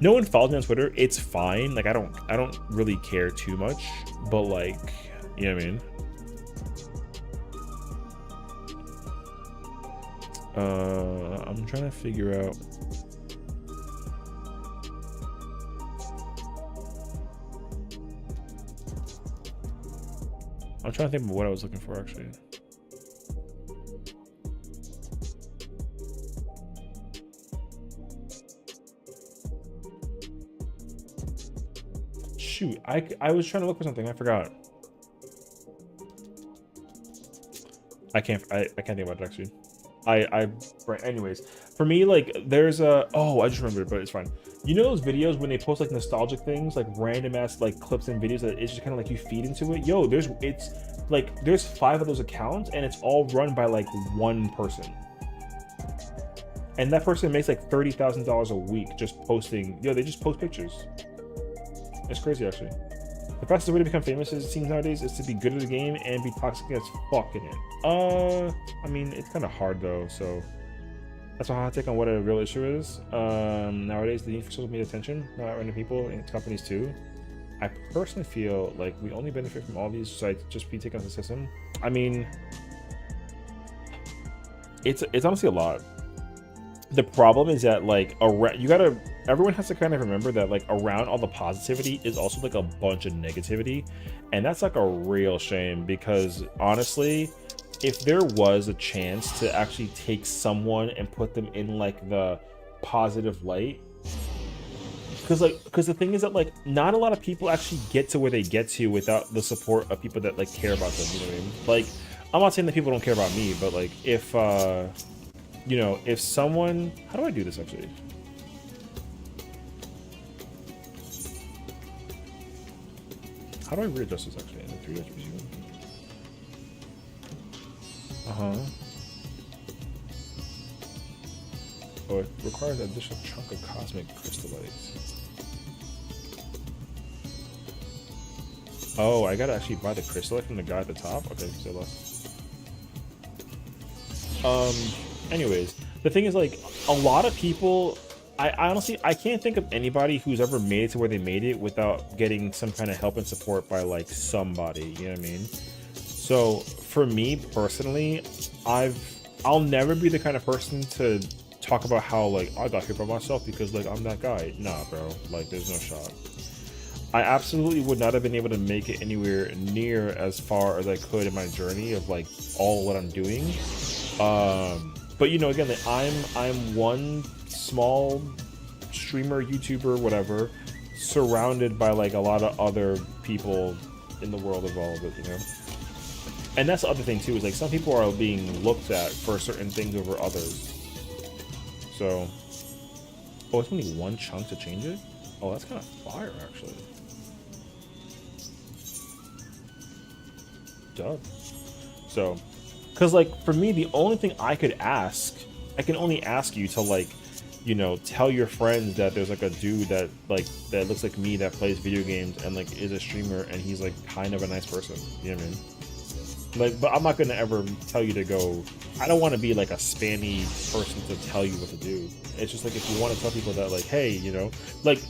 No one follows me on Twitter. It's fine. Like I don't really care too much. But like, you know what I mean? I'm trying to figure out. I'm trying to think of what I was looking for actually. Shoot, I was trying to look for something. I forgot. I can't think about it actually. Right. Anyways, for me, like, there's a, oh, I just remembered, but it's fine. You know those videos when they post like nostalgic things, like random ass like clips and videos that it's just kind of like you feed into it. Yo, there's 5 of those accounts, and it's all run by like one person, and that person makes like $30,000 a week just posting. Yo, they just post pictures. It's crazy actually. The fastest way to become famous, as it seems nowadays, is to be good at the game and be toxic as fuck in it. I mean, it's kind of hard though, so that's my hot take on what a real issue is. Nowadays, the need for social media attention, not random people and companies too. I personally feel like we only benefit from all these sites just be taken off the system. I mean, it's honestly a lot. The problem is that like everyone has to kind of remember that like around all the positivity is also like a bunch of negativity, and that's like a real shame, because honestly, if there was a chance to actually take someone and put them in like the positive light, because the thing is that like not a lot of people actually get to where they get to without the support of people that like care about them, you know what I mean? Like, I'm not saying that people don't care about me, but like if you know, if someone, how do I do this actually? How do I readjust this actually? Oh, it requires an additional chunk of cosmic crystallites. Oh, I gotta actually buy the crystallite from the guy at the top? Okay, say less. Anyways, the thing is, like, a lot of people, I honestly, I can't think of anybody who's ever made it to where they made it without getting some kind of help and support by like somebody, you know what I mean? So for me personally, I'll never be the kind of person to talk about how like I got here by myself because like I'm that guy. Nah, bro, like there's no shot. I absolutely would not have been able to make it anywhere near as far as I could in my journey of like all what I'm doing. But you know, again, like, I'm one small streamer, YouTuber, whatever, surrounded by like a lot of other people in the world of all of it, you know. And that's the other thing too, is like some people are being looked at for certain things over others. So, oh, it's only one chunk to change it. Oh, that's kind of fire, actually. Dub. So, because like for me, the only thing I can only ask you to like, you know, tell your friends that there's like a dude that looks like me that plays video games and like is a streamer and he's like kind of a nice person. You know what I mean? Like, but I'm not gonna ever tell you to go. I don't want to be like a spammy person to tell you what to do. It's just like if you want to tell people that like, hey, you know, like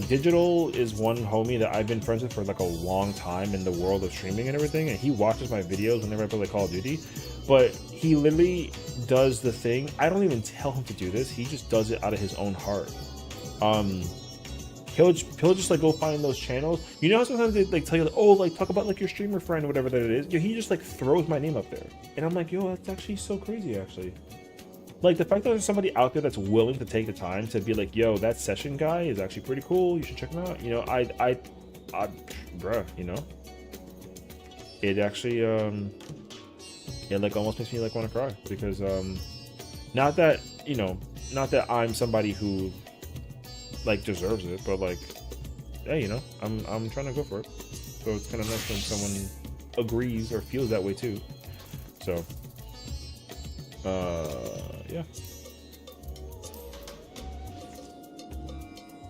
Digital is one homie that I've been friends with for like a long time in the world of streaming and everything, and he watches my videos whenever I play like Call of Duty. But he literally does the thing. I don't even tell him to do this. He just does it out of his own heart. He'll just like go find those channels. You know how sometimes they like tell you like, oh, like talk about like your streamer friend or whatever that it is. Yo, he just like throws my name up there, and I'm like, yo, that's actually so crazy. Actually, like the fact that there's somebody out there that's willing to take the time to be like, yo, that session guy is actually pretty cool. You should check him out. You know, I bruh, you know, it actually it like almost makes me like want to cry because not that, you know, not that I'm somebody who like deserves it, but like, hey, you know, I'm trying to go for it, so it's kind of nice when someone agrees or feels that way too. So yeah.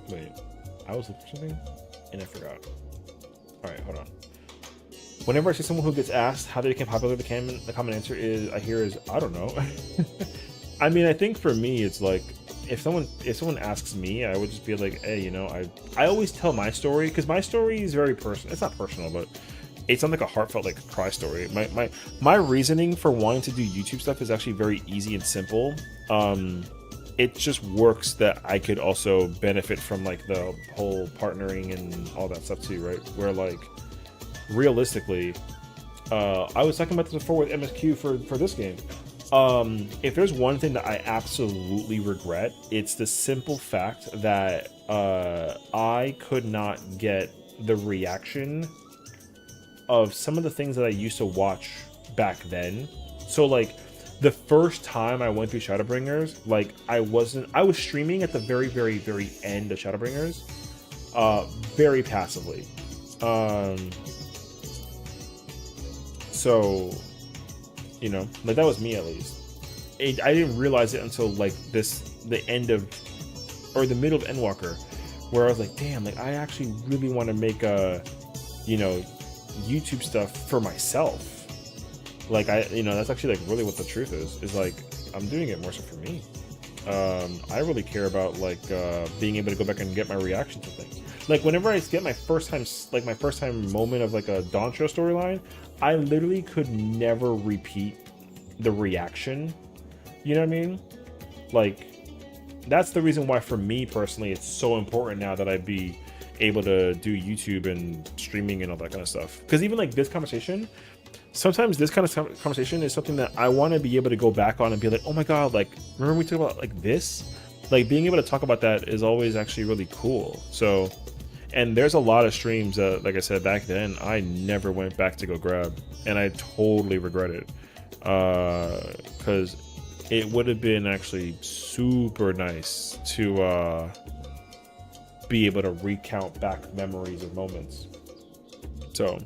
Wait, I was looking for something and I forgot. All right, hold on. Whenever I see someone who gets asked how they became popular, the common answer is I don't know. I mean, I think for me it's like if someone asks me, I would just be like, hey, you know, I always tell my story, because my story is very personal. It's not personal, but it's not like a heartfelt like cry story. My reasoning for wanting to do YouTube stuff is actually very easy and simple. It just works that I could also benefit from like the whole partnering and all that stuff too, right? Where like realistically, I was talking about this before with MSQ for this game. If there's one thing that I absolutely regret, it's the simple fact that I could not get the reaction of some of the things that I used to watch back then. So like the first time I went through Shadowbringers, like I was streaming at the very, very, very end of Shadowbringers, very passively. So, you know, like that was me at least. I didn't realize it until like the end of, or the middle of Endwalker, where I was like, damn, like I actually really want to make you know, YouTube stuff for myself. Like you know, that's actually like really what the truth is like I'm doing it more so for me. I really care about like being able to go back and get my reaction to things. Like whenever I get my first time moment of like a Dawn Show storyline, I literally could never repeat the reaction. You know what I mean? Like that's the reason why for me personally it's so important now that I be able to do YouTube and streaming and all that kind of stuff. Because even like this conversation, sometimes this kind of conversation is something that I want to be able to go back on and be like, oh my god, like remember we talked about like this? Like being able to talk about that is always actually really cool. So, and there's a lot of streams that, like I said back then, I never went back to go grab, and I totally regret it, because it would have been actually super nice to be able to recount back memories of moments. So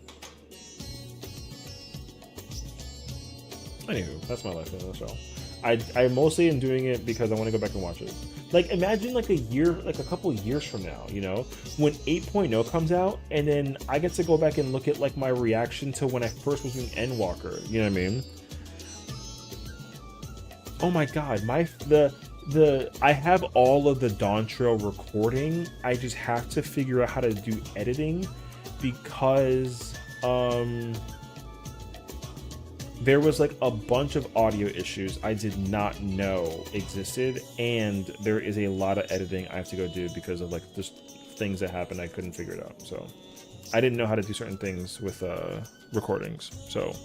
anywho, that's my life in a nutshell. I mostly am doing it because I want to go back and watch it. Like imagine like a couple years from now, you know, when 8.0 comes out, and then I get to go back and look at like my reaction to when I first was doing Endwalker. You know what I mean? Oh my god, I have all of the Dawn Trail recording. I just have to figure out how to do editing, because there was like a bunch of audio issues I did not know existed, and there is a lot of editing I have to go do because of like just things that happened. I couldn't figure it out, so I didn't know how to do certain things with recordings, so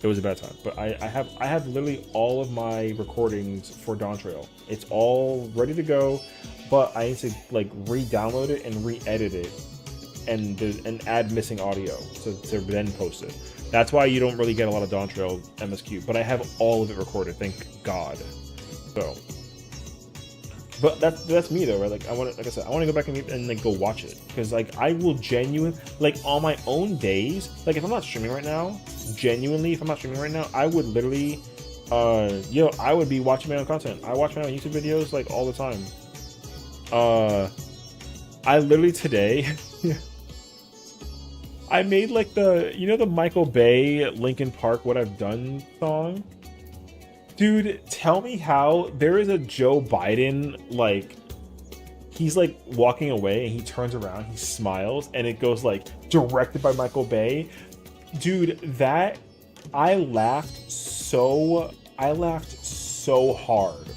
it was a bad time. But I have literally all of my recordings for Dawn Trail. It's all ready to go, but I need to like re-download it and re-edit it and add missing audio to then post it. That's why you don't really get a lot of Dawn Trail MSQ, but I have all of it recorded, thank God. So, but that's me though, right? Like like I said, I want to go back and like go watch it, because like I will genuinely, like on my own days, like if I'm not streaming right now, I would literally, I would be watching my own content. I watch my own YouTube videos like all the time. I literally today. I made like the Michael Bay Linkin Park What I've Done song. Dude, tell me how there is a Joe Biden, like he's like walking away and he turns around, he smiles, and it goes like directed by Michael Bay. Dude, that I laughed so hard.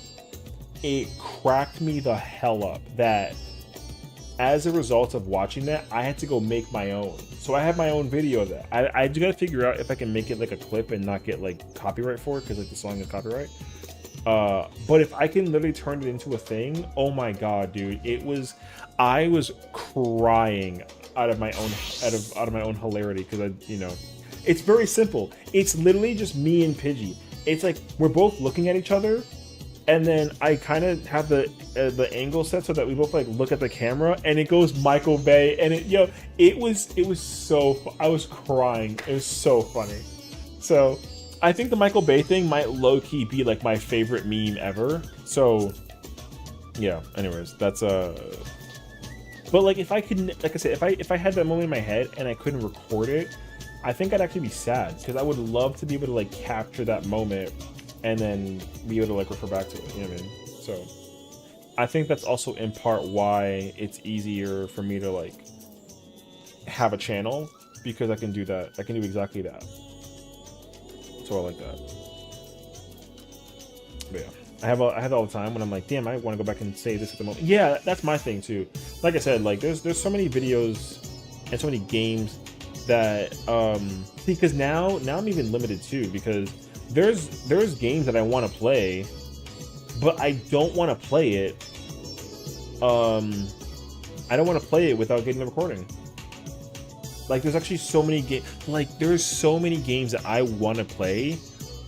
It cracked me the hell up that as a result of watching that, I had to go make my own. So I have my own video of that. I do gotta figure out if I can make it like a clip and not get like copyright for it, because like the song is copyright. But if I can literally turn it into a thing, oh my god, dude, I was crying out of my own hilarity, because it's very simple. It's literally just me and Pidgey. It's like we're both looking at each other, and then I kind of have the angle set so that we both like look at the camera, and it goes Michael Bay, and it was so I was crying. It was so funny. So I think the Michael Bay thing might low-key be like my favorite meme ever. So yeah, anyways, that's but like if I could, like I said, if I had that moment in my head and I couldn't record it, I think I'd actually be sad, because I would love to be able to like capture that moment and then be able to like refer back to it, you know what I mean? So I think that's also in part why it's easier for me to like have a channel, because I can do that. I can do exactly that. So I like that. But yeah, I have that all the time when I'm like, damn, I want to go back and say this at the moment. Yeah, that's my thing too. Like I said, like there's so many videos and so many games that because now I'm even limited too, because there's games that I want to play, but I don't want to play it. I don't want to play it without getting the recording. Like there's actually so many games. Like there's so many games that I want to play,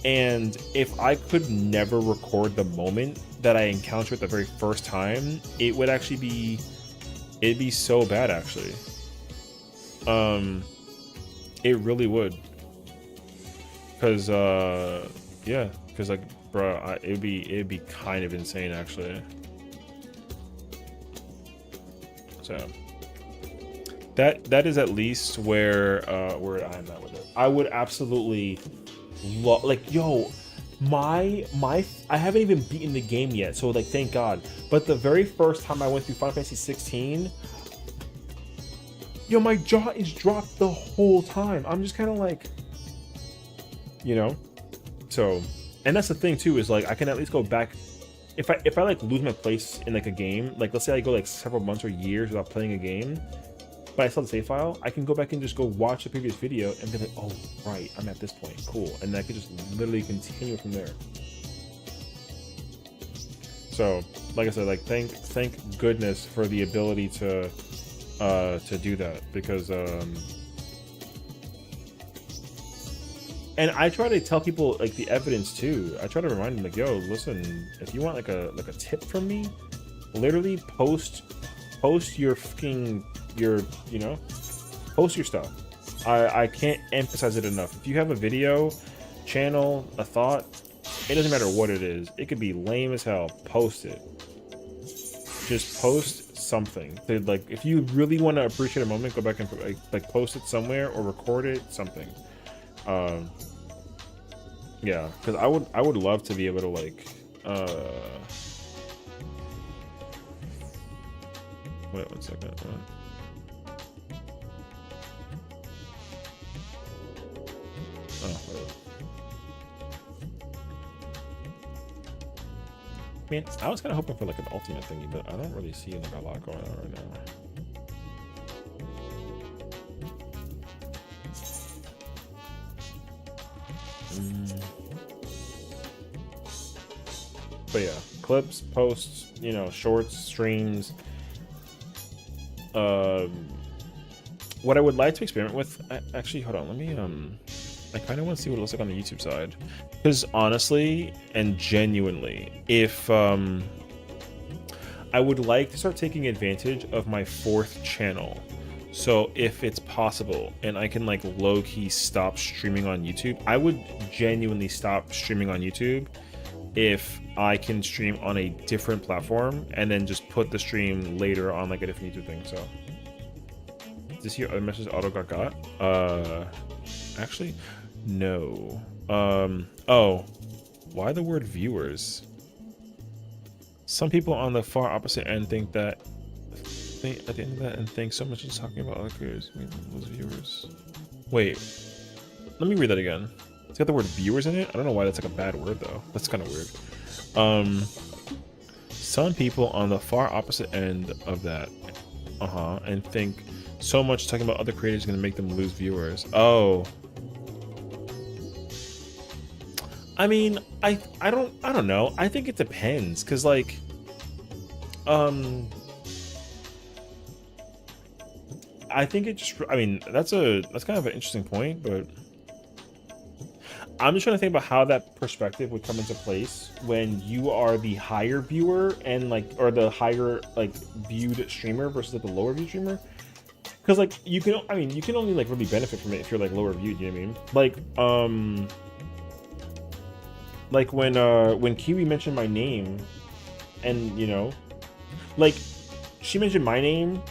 and if I could never record the moment that I encounter it the very first time, it would actually be, it'd be so bad actually. It really would. Cause yeah, cause like, bro, it'd be kind of insane actually. So that is at least where I'm at with it. I would absolutely love, like, yo, my I haven't even beaten the game yet, so like thank God. But the very first time I went through Final Fantasy 16, yo, my jaw is dropped the whole time. I'm just kind of like, you know. So, and that's the thing too, is like I can at least go back if I like lose my place in like a game, like let's say I go like several months or years without playing a game, but I still have the save file, I can go back and just go watch the previous video and be like, oh right, I'm at this point, cool, and then I can just literally continue from there. So like I said, like thank goodness for the ability to do that, because and I try to tell people like the evidence too. I try to remind them like, yo, listen, if you want like a tip from me, literally post your fucking you know, post your stuff. I can't emphasize it enough. If you have a video, channel, a thought, it doesn't matter what it is. It could be lame as hell. Post it. Just post something. Like if you really want to appreciate a moment, go back and like post it somewhere or record it, something. Yeah, because I would love to be able to like wait 1 second. Oh, man, I was kind of hoping for like an ultimate thingy, but I don't really see like a lot going on right now. But yeah, clips, posts, you know, shorts, streams. What I would like to experiment with, actually, hold on, let me, I kind of want to see what it looks like on the YouTube side. Because honestly and genuinely, if, I would like to start taking advantage of my 4th channel. So if it's possible and I can like low-key stop streaming on YouTube, I would genuinely stop streaming on YouTube if I can stream on a different platform and then just put the stream later on like a different YouTube thing. So did you see your other message auto got? Actually, no. Oh, why the word viewers? Some people on the far opposite end think that at the end of that and think so much is talking about other creators, those viewers. Wait, let me read that again. It's got the word viewers in it. I don't know why that's like a bad word though. That's kind of weird. Some people on the far opposite end of that, and think so much talking about other creators is gonna make them lose viewers. Oh, I mean, I don't know. I think it depends, cause like, I think it just, I mean, that's kind of an interesting point, but I'm just trying to think about how that perspective would come into place when you are the higher viewer and like, or the higher like viewed streamer versus like the lower viewed streamer. Because like you can, I mean, you can only like really benefit from it if you're like lower viewed. You know what I mean? Like when Kiwi mentioned my name, and you know, like she mentioned my name,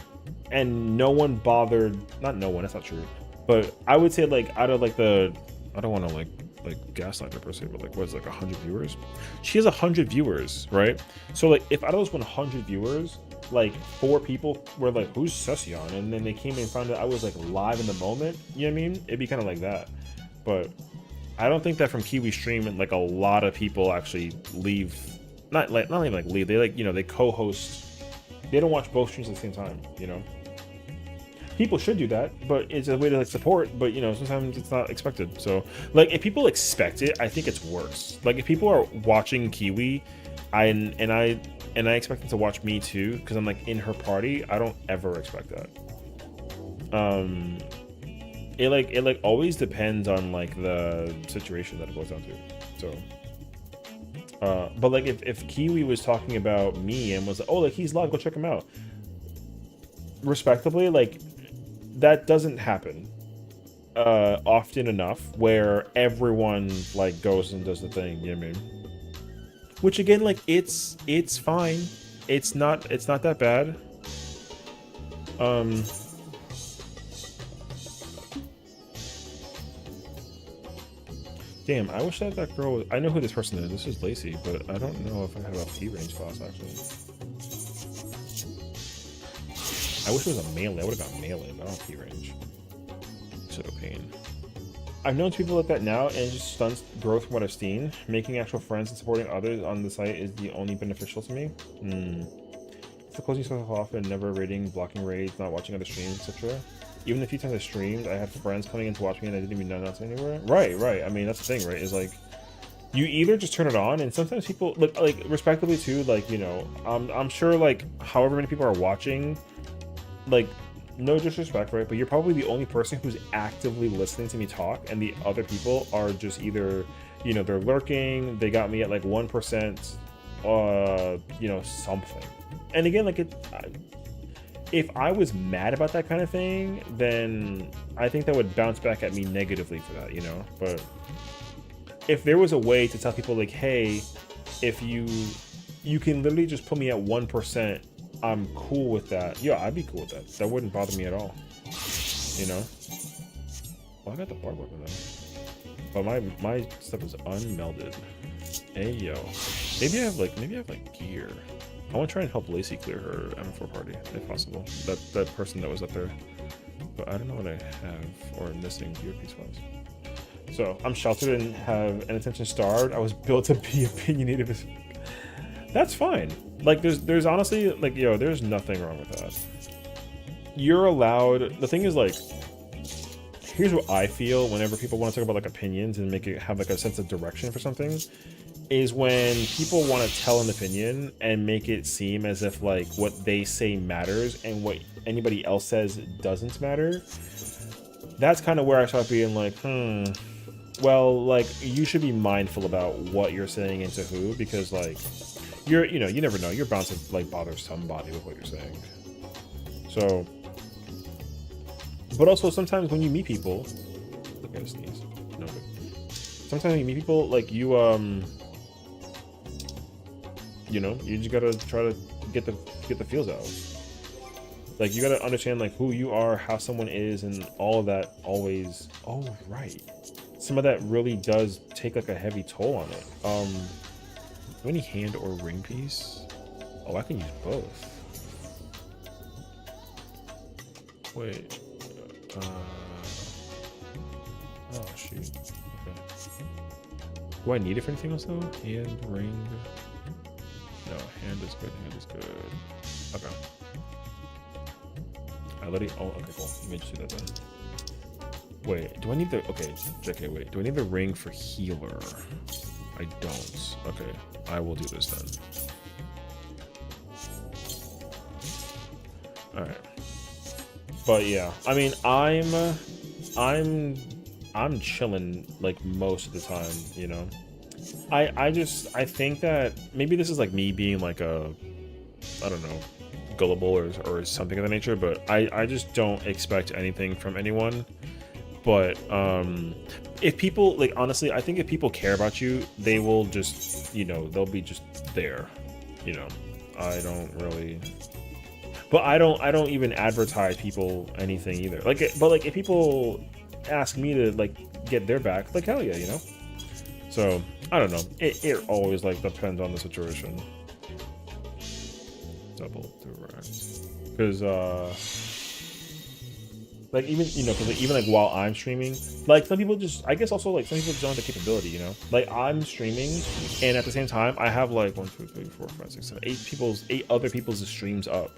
and no one bothered. Not no one. That's not true. But I would say like out of like the, I don't want to like like gaslight her per se, but like what is it, like 100 viewers? She has 100 viewers, right? So like if out of those 100 viewers, like 4 people were like, who's Session? And then they came and found out I was like live in the moment. You know what I mean? It'd be kind of like that. But I don't think that from Kiwi Stream, like a lot of people actually leave, not even like leave, they like, you know, they co-host, they don't watch both streams at the same time, you know? People should do that, but it's a way to like support, but you know, sometimes it's not expected. So like if people expect it, I think it's worse. Like if people are watching Kiwi, and I expect them to watch me too, because I'm like in her party, I don't ever expect that. It like always depends on like the situation that it goes down to. So but like if Kiwi was talking about me and was like, oh, like he's live, go check him out, respectably, like that doesn't happen often enough where everyone like goes and does the thing, you know what I mean? Which again, like it's fine. It's not that bad. Damn, I wish that girl was, I know who this person is. This is Lacey, but I don't know if I have a P range class actually. I wish it was a melee. I would have got melee, but I don't have P range. So pain. I've known people like that now, and it just stunts growth from what I've seen. Making actual friends and supporting others on the site is the only beneficial to me. It's the closing yourself off and never raiding, blocking raids, not watching other streams, etc. Even the few times I streamed, I had friends coming in to watch me and I didn't even know that's anywhere. Right. I mean, that's the thing, right? Is like, you either just turn it on, and sometimes people, like respectively too, like, you know, I'm sure, like, however many people are watching, like, no disrespect, right? But you're probably the only person who's actively listening to me talk, and the other people are just either, you know, they're lurking, they got me at like 1%, you know, something. And again, like, if I was mad about that kind of thing, then I think that would bounce back at me negatively for that, you know? But if there was a way to tell people, like, hey, if you can literally just put me at 1%, I'm cool with that. Yeah, I'd be cool with that. That wouldn't bother me at all, you know? Well, I got the barbed weapon though. But my stuff is unmelded. Hey, yo. Maybe I have like gear. I want to try and help Lacey clear her M4 party, if possible. That person that was up there. But I don't know what I have or missing gear piece-wise. So, I'm sheltered and have an attention starved. I was built to be opinionated as... That's fine. Like, there's honestly, like, yo, there's nothing wrong with that. You're allowed... The thing is, like... Here's what I feel whenever people want to talk about, like, opinions and make it have, like, a sense of direction for something. Is when people want to tell an opinion and make it seem as if like what they say matters and what anybody else says doesn't matter. That's kind of where I start being like, well, like, you should be mindful about what you're saying and to who, because like you know, you never know, you're bound to like bother somebody with what you're saying. So, but also sometimes when you meet people, look at a sneeze. No good. Sometimes when you meet people, like you know, you just gotta try to get the feels out. Like, you gotta understand like who you are, how someone is, and all of that always. Oh, right. Some of that really does take like a heavy toll on it. Do I have any hand or ring piece? Oh, I can use both. Wait. Oh shoot. Okay. Do I need it for anything else though? Hand, ring. No, hand is good, hand is good. Okay. I literally, oh, okay, cool. Let me just do that then. Wait, do I need the, okay, JK, wait. Do I need the ring for healer? I don't. Okay, I will do this then. Alright. But yeah, I mean, I'm chilling like most of the time, you know? I think that maybe this is like me being like a, I don't know, gullible or something of the nature, but I just don't expect anything from anyone. But if people, like, honestly, I think if people care about you, they will just, you know, they'll be just there, you know. I don't really, but I don't even advertise people anything either. Like, but like if people ask me to like get their back, like, hell yeah, you know. So I don't know. It always like depends on the situation. Double direct, because like even because like, even like while I'm streaming, like some people just I guess also like some people just don't have the capability, you know. Like I'm streaming, and at the same time I have like 1, 2, 3, 4, 5, 6, 7, 8 other people's streams up,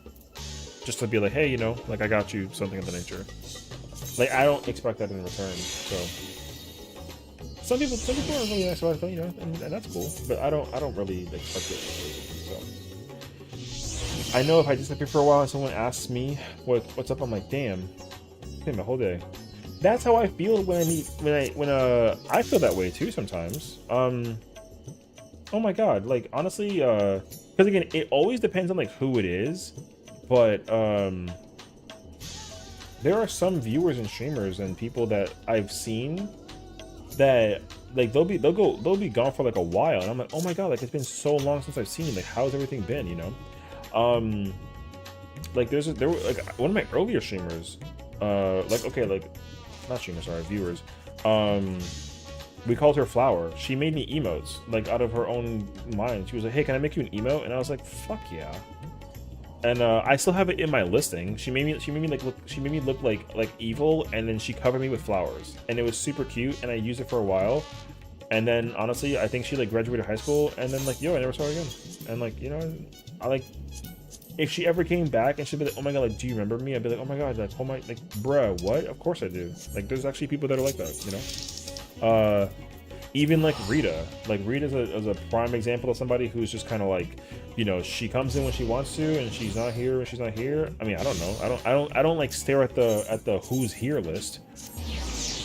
just to be like, hey, like I got you, something of the nature. Like I don't expect that in return. So some people are really nice about it, and that's cool. But I don't really expect it. So I know if I disappear for a while and someone asks me what's up, I'm like, damn, my whole day. That's how I feel when I feel that way too sometimes. Oh my god, like honestly, because again, it always depends on like who it is, but there are some viewers and streamers and people that I've seen that like they'll be gone for like a while, and I'm like, oh my god, like it's been so long since I've seen you. Like how's everything been, like there were like one of my earlier streamers, like not streamers, sorry, viewers, we called her Flower. She made me emotes like out of her own mind. She was like, hey, can I make you an emote? And I was like, fuck yeah. And I still have it in my listing. She made me look like evil, and then she covered me with flowers, and it was super cute, and I used it for a while. And then honestly, I think she like graduated high school, and then like I never saw her again. And like I like, if she ever came back and she'd be like, oh my god, like do you remember me? I'd be like, oh my god, like oh my, like bruh, what? Of course I do. Like there's actually people that are like that, even like Rita. Like Rita is a prime example of somebody who's just kind of like, she comes in when she wants to, and she's not here when she's not here. I mean, I don't know. I don't like stare at the who's here list.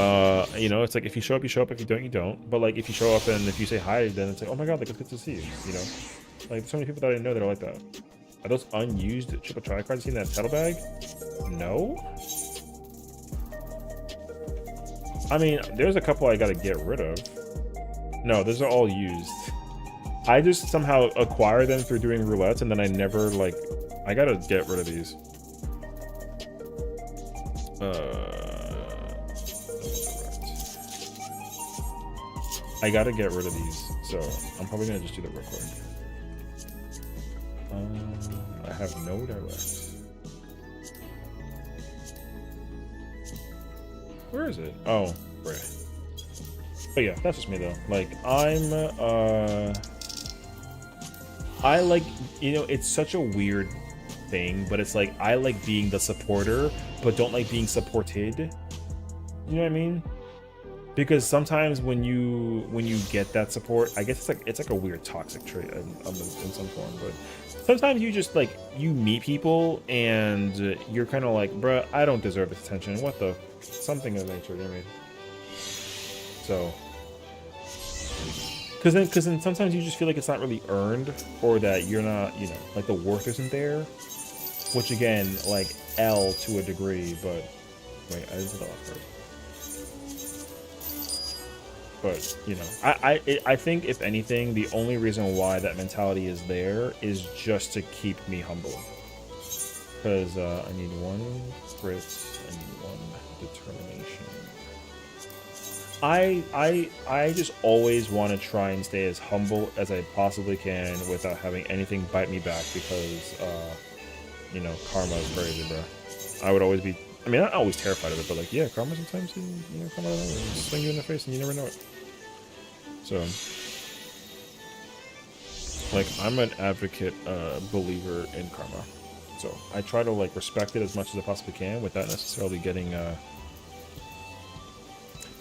It's like if you show up, you show up. If you don't, you don't. But like if you show up and if you say hi, then it's like, oh my god, like it's good to see you. Like so many people that I know that are like that. Are those unused triple try cards in that saddle bag? No. I mean, there's a couple I gotta get rid of. No, those are all used. I just somehow acquire them through doing roulettes, and then I never like. I gotta get rid of these. I gotta get rid of these, so I'm probably gonna just do that real quick. I have no direct. Where is it? Oh, right. But yeah, that's just me though. Like I like, it's such a weird thing, but it's like I like being the supporter, but don't like being supported. You know what I mean? Because sometimes when you get that support, I guess it's like a weird toxic trait in some form, but sometimes you just like you meet people and you're kind of like, bruh, I don't deserve this attention. What the something of nature, you know what I mean? So, because then sometimes you just feel like it's not really earned, or that you're not, like the worth isn't there. Which again, like L to a degree, but wait, I didn't put that off first. But I think if anything, the only reason why that mentality is there is just to keep me humble. Because I need 1 crit and 1 determination. I just always want to try and stay as humble as I possibly can without having anything bite me back, because karma is crazy, bro. I would always be. I mean, I'm not always terrified of it, but like, yeah, karma sometimes, karma will swing you in the face and you never know it. So, like, I'm an advocate, believer in karma. So I try to like respect it as much as I possibly can without necessarily getting.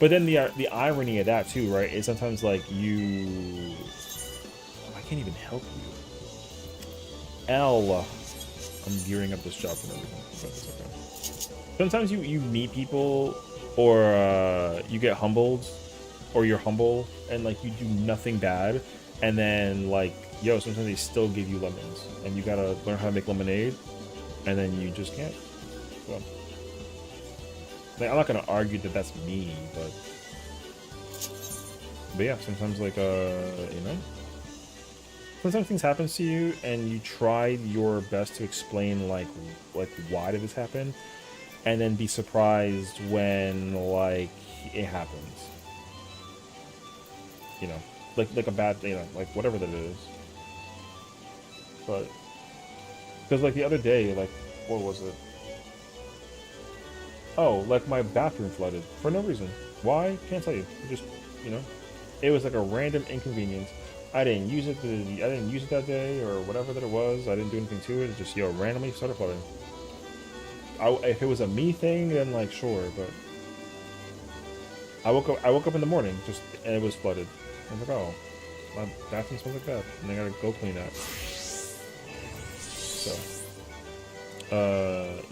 But then the irony of that too, right, is sometimes like you. Oh, I can't even help you. I'm gearing up this job and everything, but it's okay. Sometimes you meet people, or you get humbled, or you're humble, and like you do nothing bad, and then like sometimes they still give you lemons, and you gotta learn how to make lemonade, and then you just can't. So, like, I'm not gonna argue that that's me, but yeah, sometimes like sometimes things happen to you, and you try your best to explain like why did this happen, and then be surprised when like it happens. you know, like a bad, you know, like whatever that is. But because like the other day, like what was it? Oh, like my bathroom flooded for no reason. Why? Can't tell you. Just, you know, it was like a random inconvenience. I didn't use it. I didn't use it that day or whatever that it was. I didn't do anything to it. It just randomly started flooding. If it was a me thing, then like sure, but I woke up in the morning just and it was flooded. I was like, oh, my bathroom smells like that, and I gotta go clean that. So, yeah,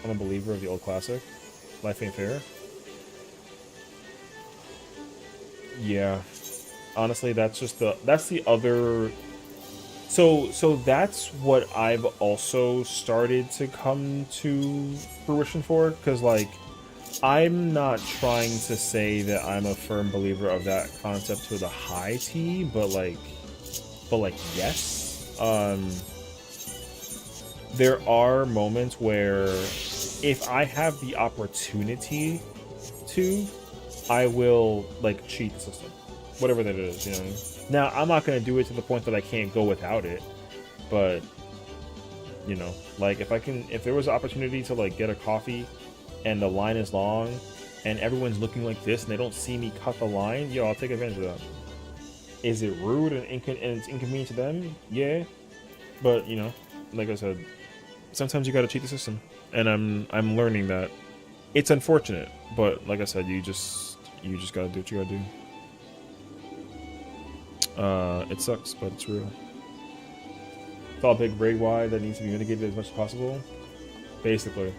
I'm a believer of the old classic. Life ain't fair. Yeah, honestly, that's the other. So that's what I've also started to come to fruition for, because like I'm not trying to say that I'm a firm believer of that concept to the high T, but like yes. There are moments where if I have the opportunity to, I will like cheat the system, whatever that is, you know what I mean? Now I'm not gonna do it to the point that I can't go without it, but you know, like if there was an opportunity to like get a coffee and the line is long and everyone's looking like this and they don't see me cut the line, yo, I'll take advantage of that. Is it rude and it's inconvenient to them? Yeah, but you know, like I said, sometimes you gotta cheat the system, and I'm learning that. It's unfortunate, but like I said, you just gotta do what you gotta do. It sucks, but it's real. It's all big braid wide that needs to be mitigated as much as possible. Basically.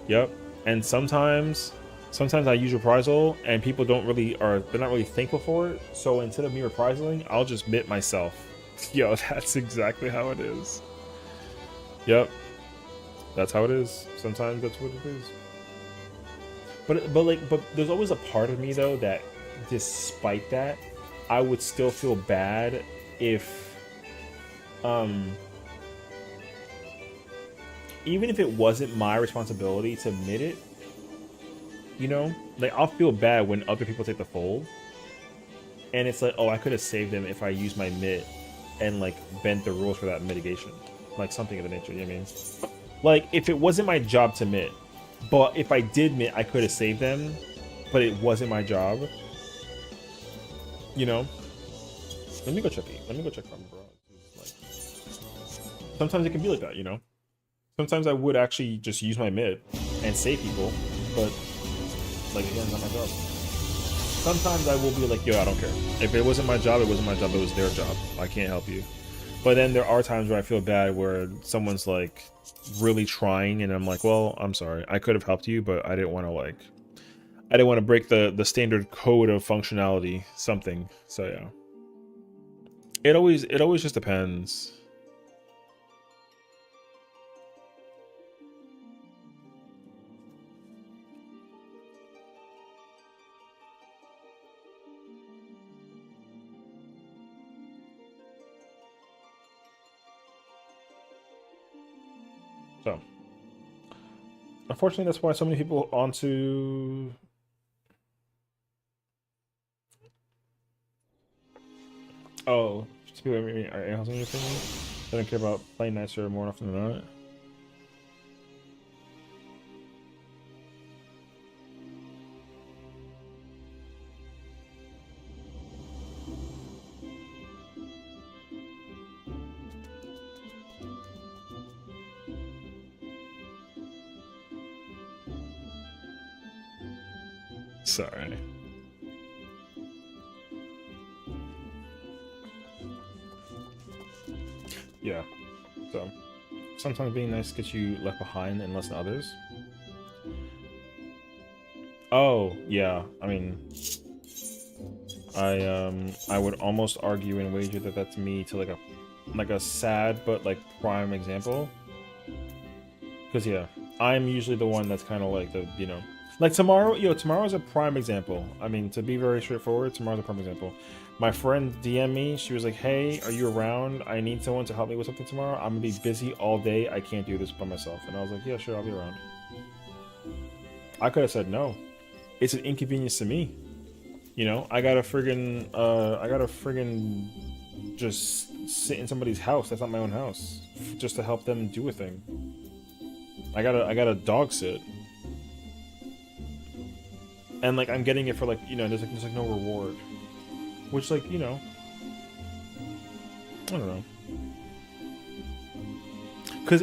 Yep. And sometimes I use reprisal and people they're not really thankful for it. So instead of me reprisaling, I'll just mid myself. Yo, that's exactly how it is. Yep. That's how it is. Sometimes that's what it is. But there's always a part of me though that despite that, I would still feel bad if even if it wasn't my responsibility to mid it, you know? Like I'll feel bad when other people take the fold. And it's like, oh, I could have saved them if I used my mid and like bent the rules for that mitigation. Like something of the nature, you know what I mean? Like if it wasn't my job to mid, but if I did mid, I could have saved them, but it wasn't my job. You know? Let me go check from bro. Like, sometimes it can be like that, you know? Sometimes I would actually just use my mid and save people, but like again, not my job. Sometimes I will be like, yo, I don't care. If it wasn't my job, it wasn't my job, it was their job. I can't help you. But then there are times where I feel bad where someone's like really trying and I'm like, well, I'm sorry. I could have helped you, but I didn't want to break the standard code of functionality, something. So yeah. It always just depends. So, unfortunately, that's why so many people onto. Oh, just people are housing your opinion. They don't care about playing nicer more often than not. Sorry. Yeah. So sometimes being nice gets you left behind and less than others. Oh, yeah. I mean, I would almost argue and wager that that's me to like a sad but like prime example. Because yeah, I'm usually the one that's kind of like the, you know, like tomorrow's a prime example. I mean, to be very straightforward, tomorrow's a prime example. My friend DM me, she was like, hey, are you around? I need someone to help me with something tomorrow. I'm gonna be busy all day. I can't do this by myself. And I was like, yeah, sure, I'll be around. I could have said no. It's an inconvenience to me. You know, I gotta friggin' just sit in somebody's house that's not my own house just to help them do a thing. I gotta dog sit. And like I'm getting it for like, you know, there's like no reward. Which like, you know, I don't know. But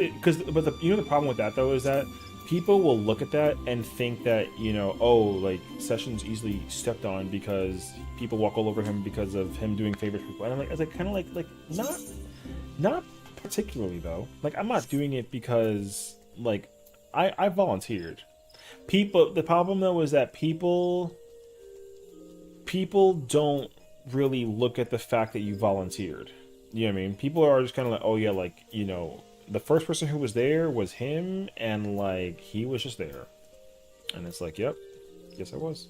the, you know, the problem with that though is that people will look at that and think that, you know, oh, like Sessions easily stepped on because people walk all over him because of him doing favors people. And I'm like, I was like kind of like not particularly though. Like I'm not doing it because like I volunteered. People, the problem though is that people don't really look at the fact that you volunteered. You know what I mean? People are just kind of like, oh yeah, like, you know, the first person who was there was him, and like he was just there, and it's like, yep, yes I was.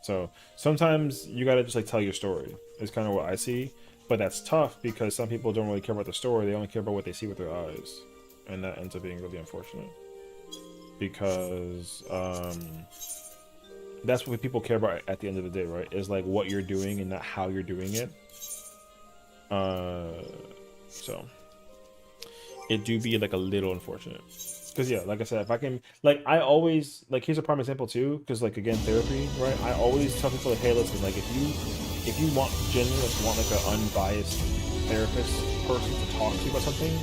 So sometimes you gotta just like tell your story. Is kind of what I see, but that's tough because some people don't really care about the story; they only care about what they see with their eyes, and that ends up being really unfortunate. Because that's what people care about at the end of the day, right? Is like what you're doing and not how you're doing it. So it do be like a little unfortunate. Because yeah, like I said, if I can, like I always like here's a prime example too. Because like again, therapy, right? I always tell people like, hey, listen, like if you want genuinely like, want like an unbiased therapist person to talk to you about something,